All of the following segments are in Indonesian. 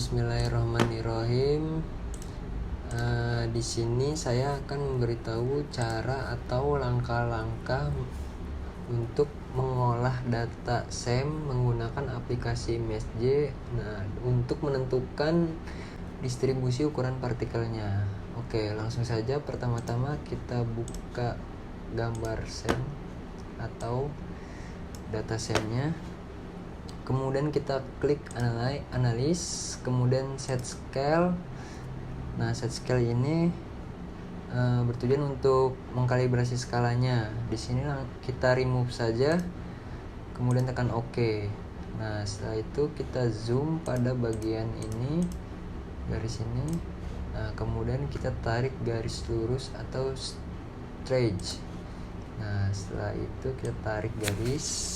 Bismillahirrahmanirrahim. Di sini saya akan memberitahu cara atau langkah-langkah untuk mengolah data SEM menggunakan aplikasi MeshJ. Nah, untuk menentukan distribusi ukuran partikelnya. Oke, langsung saja. Pertama-tama kita buka gambar SEM atau data SEM-nya. Kemudian kita klik analyze, kemudian set scale. Nah, set scale ini bertujuan untuk mengkalibrasi skalanya. Di sini kita remove saja, kemudian tekan OK. Nah, setelah itu kita zoom pada bagian ini, garis ini. Nah, kemudian kita tarik garis lurus atau stretch. Nah, setelah itu kita tarik garis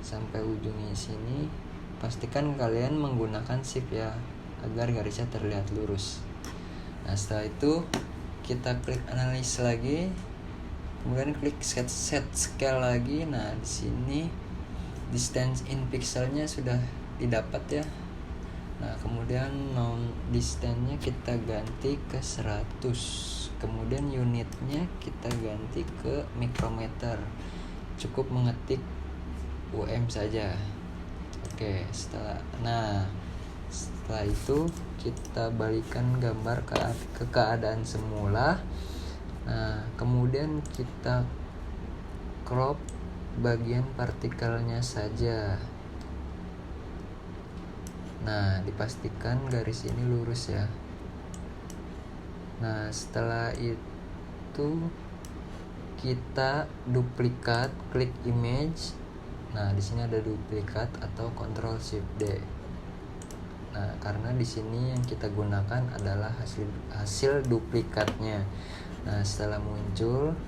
sampai ujungnya sini. Pastikan kalian menggunakan shift ya, agar garisnya terlihat lurus. Nah, setelah itu kita klik analysis lagi, kemudian klik set scale lagi. Nah, di sini distance in pixelnya sudah didapat ya. Nah, kemudian non distance-nya kita ganti ke 100. Kemudian unitnya kita ganti ke mikrometer. Cukup mengetik saja. Oke, setelah itu kita balikan gambar ke keadaan semula. Nah, kemudian kita crop bagian partikelnya saja. Nah, dipastikan garis ini lurus ya. Nah, setelah itu kita duplikat, klik image. Nah, di sini ada duplikat atau Ctrl Shift D. Nah, karena di sini yang kita gunakan adalah hasil duplikatnya. Nah, setelah muncul,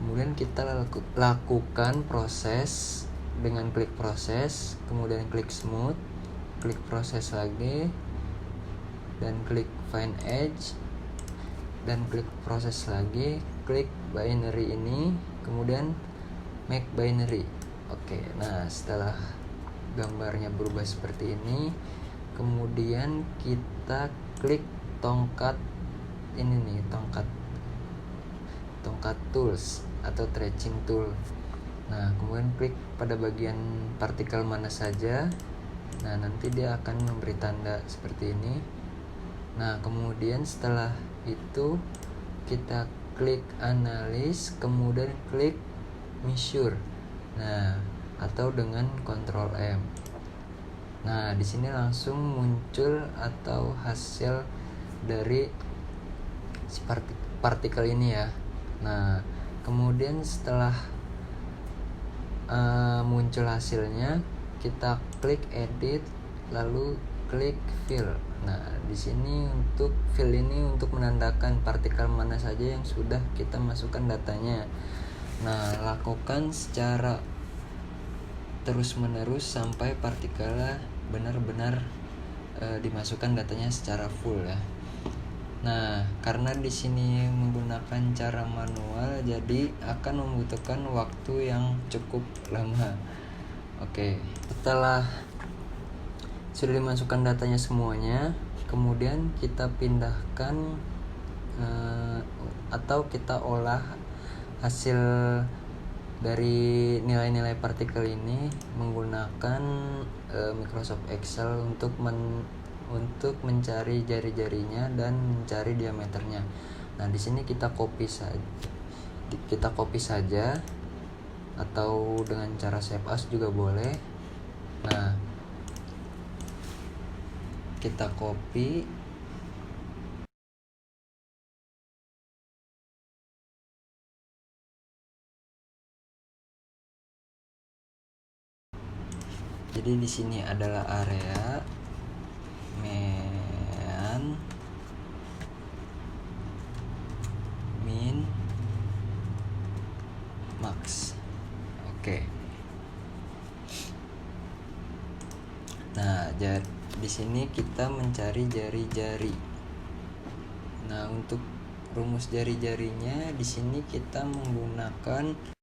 kemudian kita lakukan proses dengan klik proses, kemudian klik smooth, klik proses lagi, dan klik find edge, dan klik proses lagi, klik binary ini, kemudian make binary. Oke, nah setelah gambarnya berubah seperti ini, kemudian kita klik tongkat ini nih, tongkat tools atau tracing tool. Nah, kemudian klik pada bagian partikel mana saja. Nah, nanti dia akan memberi tanda seperti ini. Nah, kemudian setelah itu kita klik analyze, kemudian klik measure. Nah, atau dengan Ctrl M. Nah, di sini langsung muncul atau hasil dari si partikel ini ya. Nah, kemudian setelah muncul hasilnya, kita klik edit, lalu klik fill. Nah, di sini untuk fill ini untuk menandakan partikel mana saja yang sudah kita masukkan datanya. Nah, lakukan secara terus-menerus sampai partikelnya benar-benar dimasukkan datanya secara full ya. Nah, karena di sini menggunakan cara manual, jadi akan membutuhkan waktu yang cukup lama. Oke, setelah sudah dimasukkan datanya semuanya, kemudian kita pindahkan atau kita olah hasil dari nilai-nilai partikel ini menggunakan Microsoft Excel untuk mencari jari-jarinya dan mencari diameternya. Nah, di sini kita copy saja atau dengan cara save as juga boleh. Nah, kita copy, jadi di sini adalah area min max. Oke. Nah, di sini kita mencari jari-jari. Nah, untuk rumus jari-jarinya di sini kita menggunakan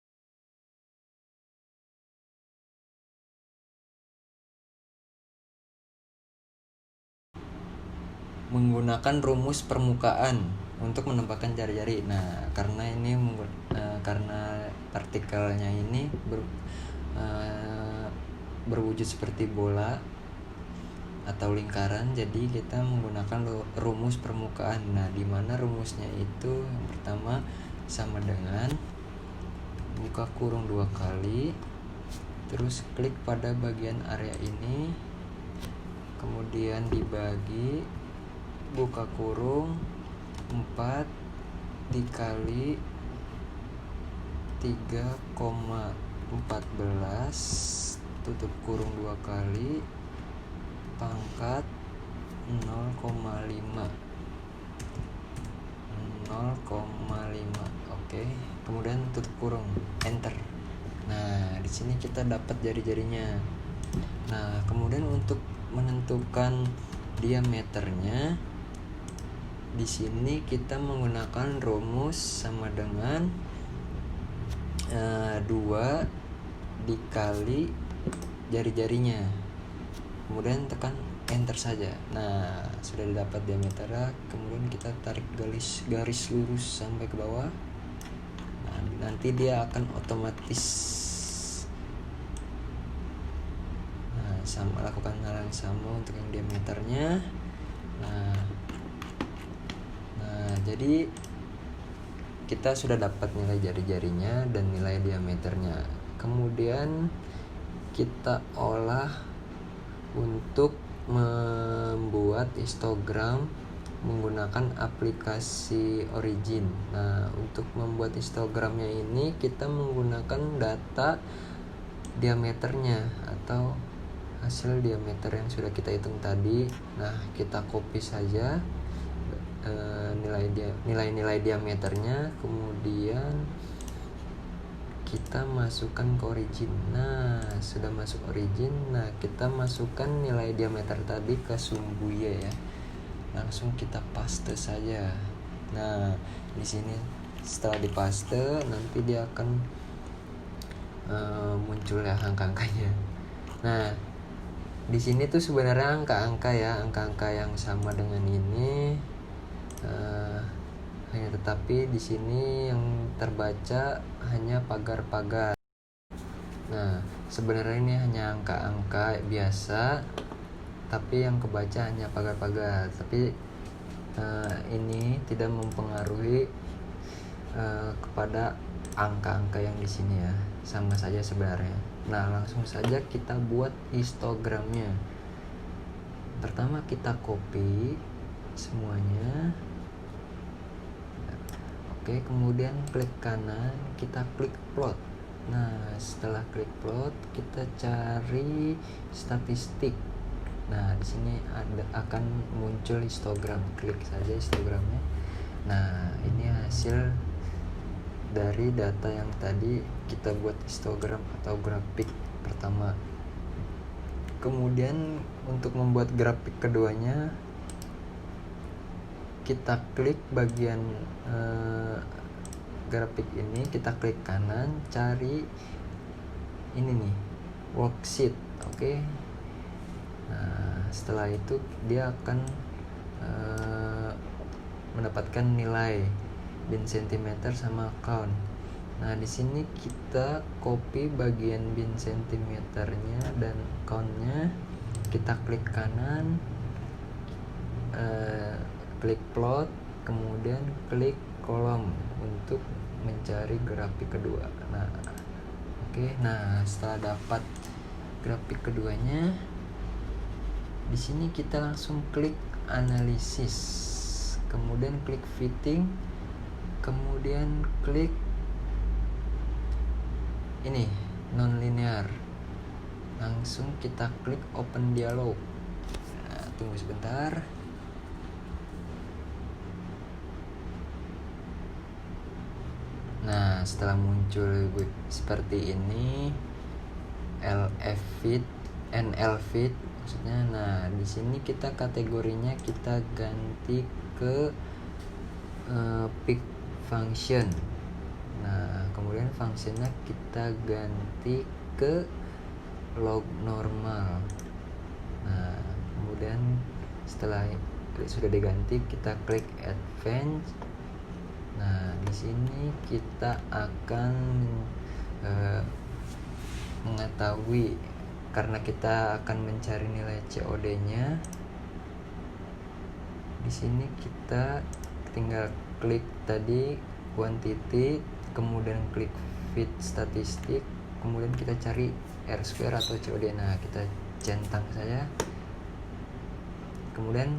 menggunakan rumus permukaan untuk menempatkan jari-jari. Nah, karena ini karena partikelnya ini berwujud seperti bola atau lingkaran, jadi kita menggunakan rumus permukaan. Nah, di mana rumusnya itu yang pertama sama dengan buka kurung 2 kali, terus klik pada bagian area ini, kemudian dibagi, buka kurung 4 dikali 3,14 tutup kurung 2 kali pangkat 0,5. Oke, kemudian tutup kurung, enter. Nah, di sini kita dapat jari-jarinya. Nah, kemudian untuk menentukan diameternya, di sini kita menggunakan rumus sama dengan 2 dikali jari-jarinya, kemudian tekan enter saja. Nah, sudah didapat diameternya. Kemudian kita tarik garis lurus sampai ke bawah. Nah, nanti dia akan otomatis lakukan hal yang sama untuk yang diameternya. Nah, jadi kita sudah dapat nilai jari-jarinya dan nilai diameternya. Kemudian kita olah untuk membuat histogram menggunakan aplikasi Origin. Nah, untuk membuat histogramnya ini kita menggunakan data diameternya atau hasil diameter yang sudah kita hitung tadi. Nah, kita copy saja nilai-nilai diameternya, kemudian kita masukkan ke Origin. Nah, sudah masuk Origin. Nah, kita masukkan nilai diameter tadi ke sumbunya ya. Langsung kita paste saja. Nah, di sini setelah dipaste nanti dia akan muncul ya angka-angkanya. Nah, di sini tuh sebenarnya angka-angka yang sama dengan ini. Hanya tetapi di sini yang terbaca hanya pagar-pagar. Nah, sebenarnya ini hanya angka-angka biasa, tapi yang kebaca hanya pagar-pagar. Tapi ini tidak mempengaruhi kepada angka-angka yang di sini ya, sama saja sebenarnya. Nah, langsung saja kita buat histogramnya. Pertama kita copy semuanya. Oke, kemudian klik kanan, kita klik plot. Nah, setelah klik plot, kita cari statistik. Nah, di sini akan muncul histogram. Klik saja histogramnya. Nah, ini hasil dari data yang tadi kita buat histogram atau grafik pertama. Kemudian untuk membuat grafik keduanya, kita klik bagian grafik ini, kita klik kanan, cari ini nih, worksheet. Oke. Nah, setelah itu dia akan mendapatkan nilai bin centimeter sama count. Nah, di sini kita copy bagian bin centimeternya dan countnya, kita klik kanan, klik plot, kemudian klik kolom untuk mencari grafik kedua. Nah, oke. Nah, setelah dapat grafik keduanya, di sini kita langsung klik analisis, kemudian klik fitting, kemudian klik ini non-linear, langsung kita klik open dialog. Nah, tunggu sebentar. Nah, setelah muncul seperti ini, NL fit maksudnya. Nah, di sini kita kategorinya kita ganti ke pick function. Nah, kemudian functionnya kita ganti ke log normal. Nah, kemudian setelah sudah diganti, kita klik advance. Nah, di sini kita akan mengetahui, karena kita akan mencari nilai COD-nya. Di sini kita tinggal klik tadi quantity, kemudian klik fit statistik, kemudian kita cari R2 atau COD. Nah, kita centang saja. Kemudian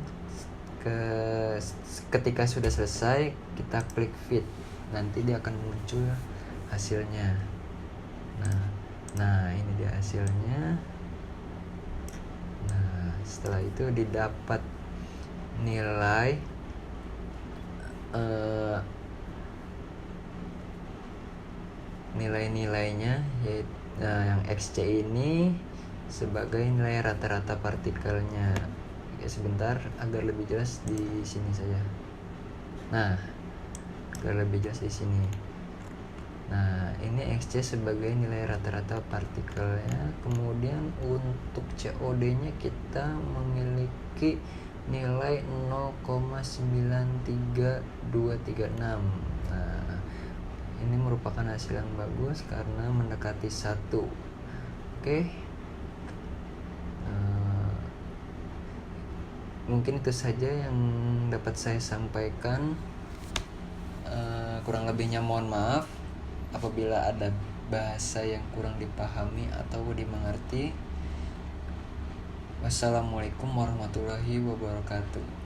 ketika sudah selesai, kita klik fit. Nanti dia akan muncul hasilnya. Nah, ini dia hasilnya. Nah, setelah itu didapat nilai-nilainya, yaitu yang XC ini sebagai nilai rata-rata partikelnya. Oke, sebentar agar lebih jelas di sini saja. Nah, agar lebih jelas di sini. Nah, ini XC sebagai nilai rata-rata partikelnya. Kemudian untuk COD-nya kita memiliki nilai 0,93236. Nah, ini merupakan hasil yang bagus karena mendekati 1. Oke. Mungkin itu saja yang dapat saya sampaikan. Kurang lebihnya mohon maaf apabila ada bahasa yang kurang dipahami atau dimengerti. Wassalamualaikum warahmatullahi wabarakatuh.